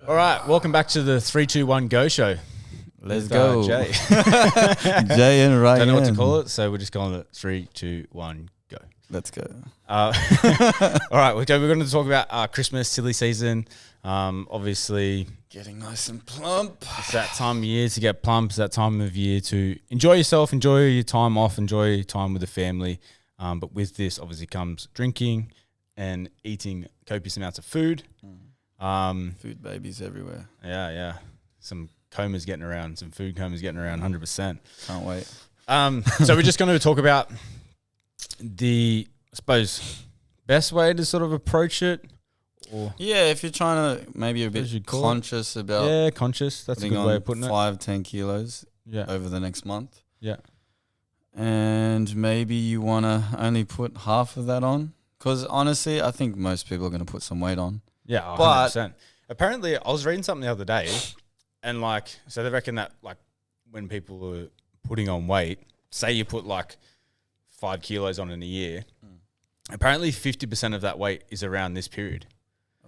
All right, welcome back to the 3, 2, 1 Go show. Let's go. Jay. Jay and Ryan. Don't know what to call it, so we're just calling it 3, 2, 1 Go. Let's go. All right, we're going to talk about Christmas, silly season. Obviously, Getting nice and plump. it's that time of year to get plump. It's that time of year to enjoy yourself, enjoy your time off, enjoy time with the family. But with this, obviously, comes drinking and eating copious amounts of food. Food babies everywhere. Yeah. Some comas getting around, some food comas getting around, 100%. Can't wait. So we're just going to talk about the, I suppose, best way to sort of approach it. Or Yeah, if you're trying to maybe a bit conscious about yeah, conscious. That's a good way of putting it. 5-10 kilos Yeah. over the next month. Yeah. And maybe you want to only put half of that on. Because honestly, I think most people are going to put some weight on. Yeah, 100%. Apparently, I was reading something the other day, and so they reckon that when people are putting on weight, say you put 5 kilos on in a year, apparently 50% of that weight is around this period.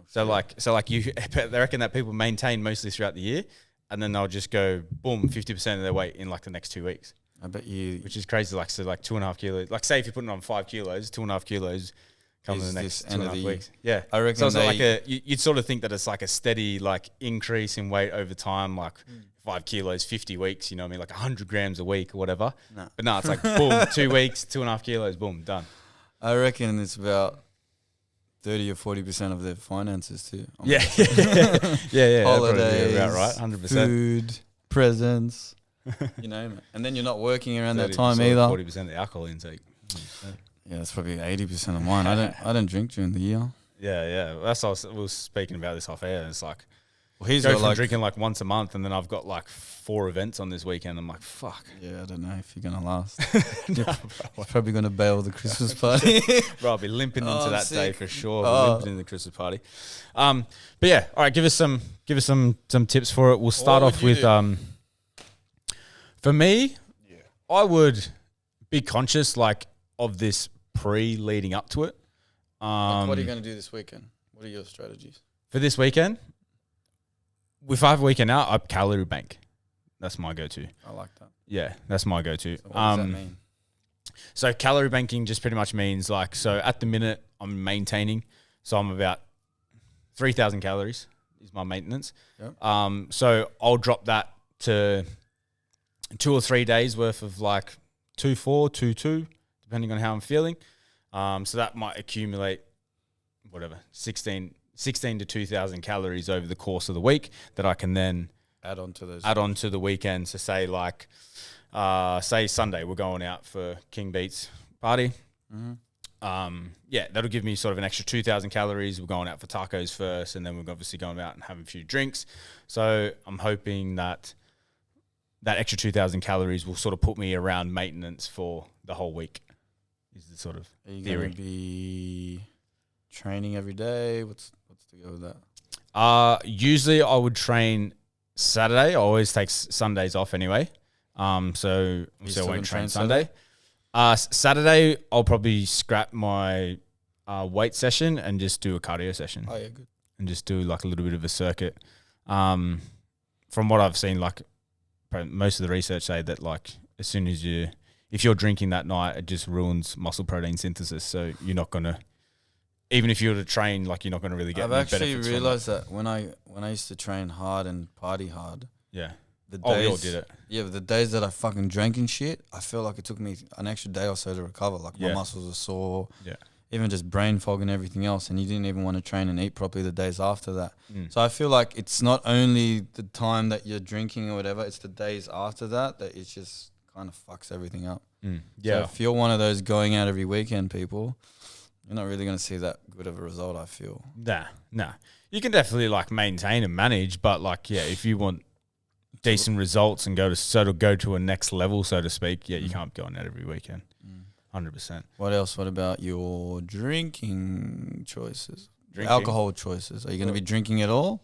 So they reckon that people maintain mostly throughout the year, and then they'll just go boom 50% of their weight in the next 2 weeks. I bet you, which is crazy. 2.5 kilos. Say if you're putting on 5 kilos, 2.5 kilos. Come in the next 2.5 weeks. Yeah. I reckon so it's you'd sort of think that it's a steady increase in weight over time, 5 kilos, 50 weeks, you know what I mean? 100 grams a week or whatever. No. But no, it's boom, 2 weeks, 2.5 kilos, boom, done. I reckon it's about 30 or 40% of their finances too. Yeah. Holidays, about right, 100%. Food, presents, you name it. And then you're not working around that time either. 40% of the alcohol intake. Yeah, that's probably 80% of mine. I don't drink during the year. Yeah. That's what we were speaking about this off air. It's he's go from drinking once a month, and then I've got 4 events on this weekend. I'm fuck. Yeah, I don't know if you're gonna last. You're probably gonna bail the Christmas party. Bro, I'll be limping into that day for sure. Limping into the Christmas party. But yeah, all right. Give us some tips for it. We'll start off with for me, I would be conscious of this leading up to it. What are you going to do this weekend? What are your strategies? For this weekend, if I have a weekend out, I calorie bank. That's my go-to. I like that. Yeah, that's my go-to. So what does that mean? So calorie banking just pretty much means so at the minute I'm maintaining. So I'm about 3,000 calories is my maintenance. Yep. So I'll drop that to 2 or 3 days worth of 2.4, 2.2. Depending on how I'm feeling. So that might accumulate, 16 to 2,000 calories over the course of the week that I can then add on to the weekend. So say say Sunday we're going out for King Beats party. Mm-hmm. That'll give me sort of an extra 2,000 calories. We're going out for tacos first, and then we're obviously going out and having a few drinks. So I'm hoping that extra 2,000 calories will sort of put me around maintenance for the whole week. Is the sort of Are you theory. going to be training every day? What's the go with that? Usually I would train Saturday. I always take Sundays off anyway. So I won't train Sunday. Saturday I'll probably scrap my weight session and just do a cardio session. Oh yeah, good. And just do a little bit of a circuit. From what I've seen, most of the research say that as soon as if you're drinking that night, it just ruins muscle protein synthesis. So you're not gonna, even if you were to train, you're not gonna really get. I've actually realized that when I used to train hard and party hard. Yeah. We all did it. Yeah, but the days that I fucking drank and shit, I feel like it took me an extra day or so to recover. My muscles are sore. Yeah. Even just brain fog and everything else, and you didn't even want to train and eat properly the days after that. So I feel like it's not only the time that you're drinking or whatever, it's the days after that it just kind of fucks everything up. Yeah. So if you're one of those going out every weekend people, you're not really going to see that good of a result, I feel. Nah. You can definitely maintain and manage, but if you want decent results and go to a next level, so to speak, you can't go on out every weekend. 100%. What else? What about your drinking choices? Alcohol choices. Are you going to be drinking at all?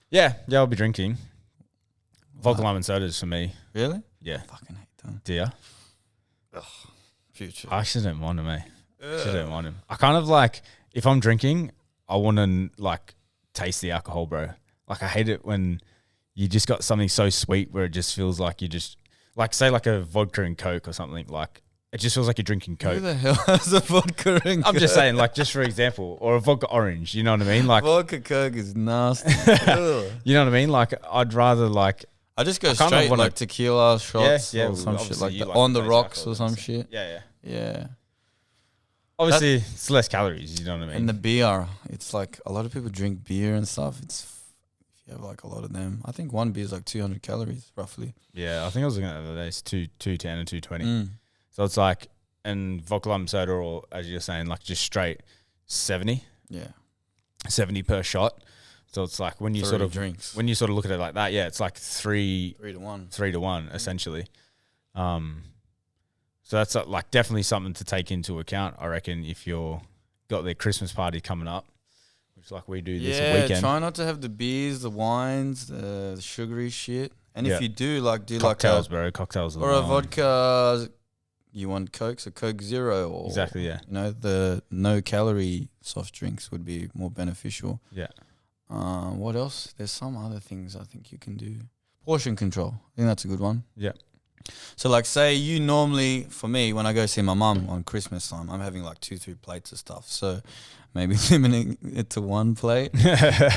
Yeah, I'll be drinking. Vodka lemon sodas for me. Really? Yeah. I fucking hate them. Do you? Future. I actually don't mind them, I don't mind them. I kind of if I'm drinking, I want to taste the alcohol, bro. Like I hate it when you just got something so sweet where it just feels like you just like say like a vodka and Coke or something. Like it just feels like you're drinking Coke. Who the hell has a vodka and Coke? I'm just saying, like, just for example, or a vodka orange. You know what I mean? Like vodka Coke is nasty. you know what I mean? Like I'd rather like I just go straight like tequila shots or some shit like that. like On the rocks or some shit. Yeah. Obviously, it's less calories. You know what I mean? And the beer, it's like a lot of people drink beer and stuff. It's if you have like a lot of them. I think one beer is like 200 calories roughly. Yeah, I think I was looking at the other day. It's 210 and 220. So it's like, and vodka lime soda, or as you're saying, like just straight 70. Yeah, 70 per shot. So it's like when you sort of drinks. When you sort of look at it like that, yeah, it's like 3 to 1. 3 to 1 essentially. So that's like definitely something to take into account, I reckon, if you're got their Christmas party coming up, which like we do this weekend. Yeah, try not to have the beers, the wines, the sugary shit. And if you do, like, do cocktails, like bro, cocktails or a vodka. You want Coke, so Coke Zero, or exactly, yeah. You know, the no calorie soft drinks would be more beneficial. Yeah. What else? There's some other things I think you can do. Portion control. I think that's a good one. Yeah. So like say you normally, for me, when I go see my mum on Christmas time, I'm having like 2-3 plates of stuff. So maybe limiting it to 1 plate. It's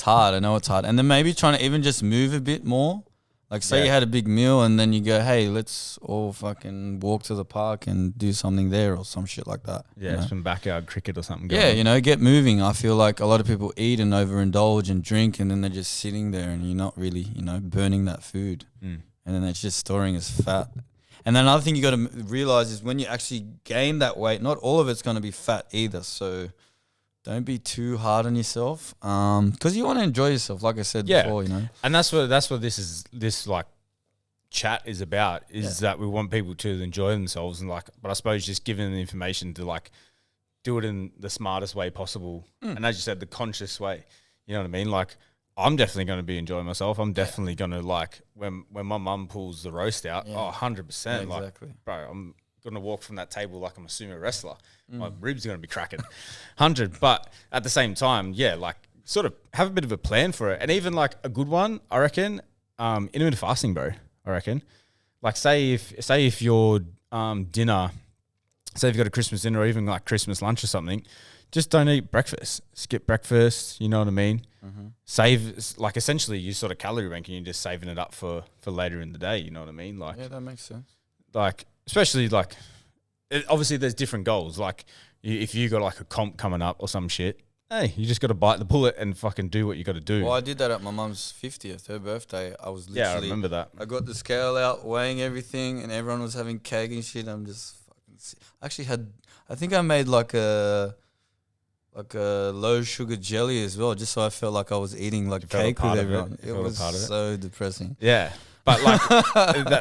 hard. I know it's hard. And then maybe trying to even just move a bit more. Like say you had a big meal and then you go, hey, let's all fucking walk to the park and do something there or some shit like that. Yeah, some backyard cricket or something. Yeah, you know, get moving. I feel like a lot of people eat and overindulge and drink and then they're just sitting there and you're not really, you know, burning that food. And then it's just storing as fat. And then another thing you got to realize is when you actually gain that weight, not all of it's going to be fat either. So don't be too hard on yourself, because you want to enjoy yourself, like I said before, you know. And that's what this like chat is about, is that we want people to enjoy themselves and like, but I suppose just giving them the information to like do it in the smartest way possible. And as you said, the conscious way, you know what I mean? Like I'm definitely going to be enjoying myself. I'm definitely going to like when my mum pulls the roast out, 100%. Yeah, like, bro, I'm going to walk from that table like I'm a sumo wrestler. My ribs are going to be cracking 100. But at the same time, like sort of have a bit of a plan for it. And even like a good one, I reckon, intermittent fasting, bro, I reckon. Like say if your dinner, say if you've got a Christmas dinner or even like Christmas lunch or something, just don't eat breakfast. Skip breakfast, you know what I mean? Save, like essentially you sort of calorie ranking, you're just saving it up for later in the day, you know what I mean? Like, yeah, that makes sense. Like, especially like, obviously there's different goals. Like if you got like a comp coming up or some shit, hey, you just got to bite the bullet and fucking do what you got to do. Well, I did that at my mum's 50th, her birthday. I was literally... Yeah, I remember that. I got the scale out, weighing everything, and everyone was having cake and shit. I'm just fucking... Actually I think I made like a low sugar jelly as well, just so I felt like I was eating like cake with everyone. It was so depressing. Yeah. But like,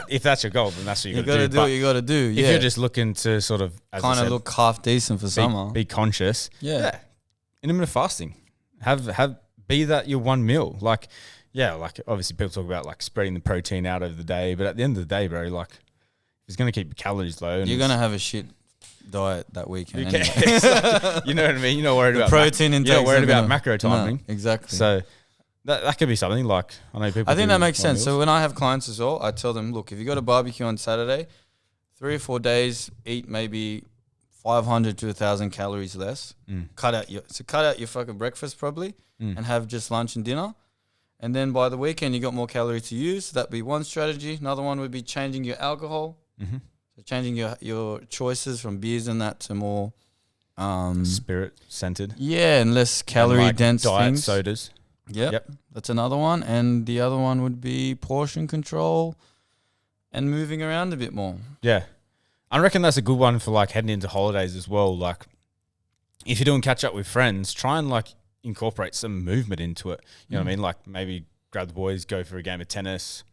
if that's your goal, then that's what you got to do. What you got to do. If you're just looking to sort of kind of look half decent for summer, be conscious. Yeah. Intermittent fasting, be that your one meal. Like, like obviously people talk about like spreading the protein out over the day, but at the end of the day, bro, like it's gonna keep your calories low. And you're gonna have a shit diet that weekend. Anyway. You know what I mean? You're not worried about protein intake. You're not worried about macro timing. No, exactly. So. That could be something like, I know people. I think that makes sense. So when I have clients as well, I tell them, look, if you got a barbecue on Saturday, 3 or 4 days, eat maybe 500 to 1,000 calories less. Cut out your fucking breakfast probably, and have just lunch and dinner. And then by the weekend, you got more calories to use. That'd be one strategy. Another one would be changing your alcohol. So changing your choices from beers and that to more spirit scented. Yeah, and less calorie dense diet things. Sodas. Yep, that's another one. And the other one would be portion control and moving around a bit more. Yeah. I reckon that's a good one for like heading into holidays as well. Like if you're doing catch up with friends, try and like incorporate some movement into it. You know what I mean? Like maybe grab the boys, go for a game of tennis,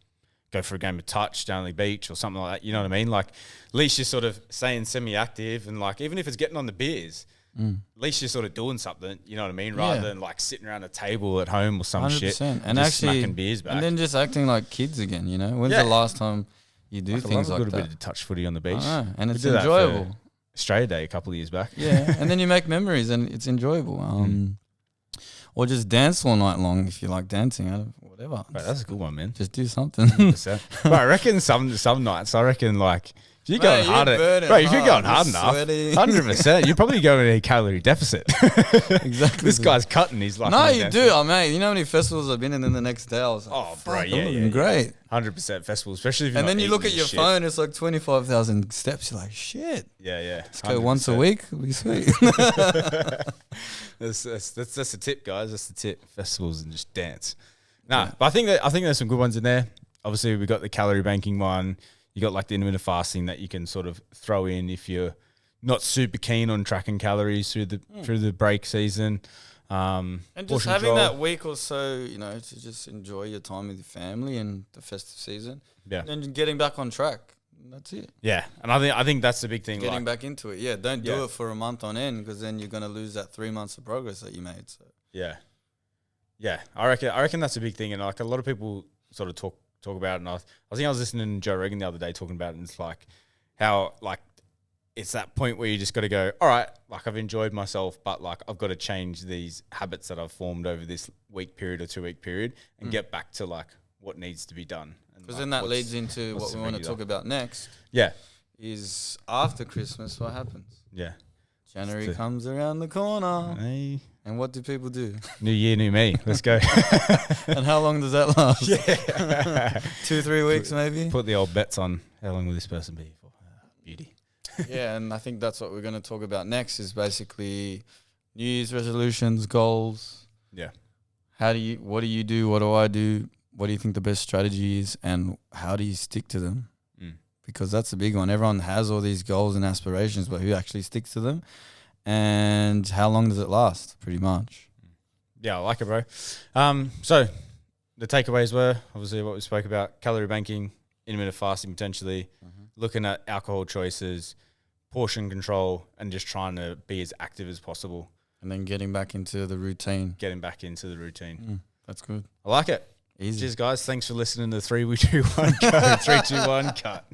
go for a game of touch down the beach or something like that. You know what I mean? Like at least you're sort of staying semi-active and like even if it's getting on the beers, at least you're sort of doing something, you know what I mean? Rather than like sitting around a table at home or some 100%. Shit and just actually smacking beers back. And then just acting like kids again, you know? When's the last time you do things like that? A little bit of touch footy on the beach. And it's enjoyable. Australia Day a couple of years back. Yeah, and then you make memories and it's enjoyable. or just dance all night long if you like dancing. Whatever. Bro, that's a good one, man. Just do something. 100%. Bro, I reckon some nights. I reckon like if you're going hard, if you're going hard enough, 100%, you're probably going in a calorie deficit. Exactly. This guy's cutting. He's like, no, you do. Oh, mate, you know how many festivals I've been in, and the next day I was like, oh, bro, yeah, great. 100% festivals, especially if you're and not then you look at eating your shit. phone, it's like 25,000 steps. You're like, shit. Yeah. Let's go once a week. It'll be sweet. That's the tip, guys. That's the tip. Festivals and just dance. But I think there's some good ones in there. Obviously, we got the calorie banking one. You got like the intermittent fasting that you can sort of throw in if you're not super keen on tracking calories through the break season. And just having that week or so, to just enjoy your time with your family and the festive season. Yeah. And then getting back on track. That's it. Yeah. And I think that's the big thing. Getting back into it. Yeah. Don't do it for a month on end, because then you're going to lose that 3 months of progress that you made. So yeah. Yeah. I reckon that's a big thing. And like a lot of people sort of talk about it. And I think I was listening to Joe Rogan the other day talking about it. And it's like how like it's that point where you just got to go, all right, like I've enjoyed myself, but like I've got to change these habits that I've formed over this week period or 2 week period and get back to like what needs to be done. Because then that leads into what we want to talk about next. Yeah. Is after Christmas, what happens? Yeah. January comes around the corner. Hey. And what do people do? New year, new me. Let's go. And how long does that last? Yeah. 2-3 weeks maybe? Put the old bets on how long will this person be for. Beauty. Yeah, and I think that's what we're going to talk about next is basically New Year's resolutions, goals. Yeah. What do you do? What do I do? What do you think the best strategy is? And how do you stick to them? Because that's a big one. Everyone has all these goals and aspirations, but who actually sticks to them? And how long does it last, pretty much? Yeah, I like it, bro. So the takeaways were obviously what we spoke about: calorie banking, intermittent fasting, potentially looking at alcohol choices, portion control, and just trying to be as active as possible. And then getting back into the routine. That's good. I like it. Easy. Cheers, guys. Thanks for listening to 3, 2, 1, go. 3, 2, 1, cut.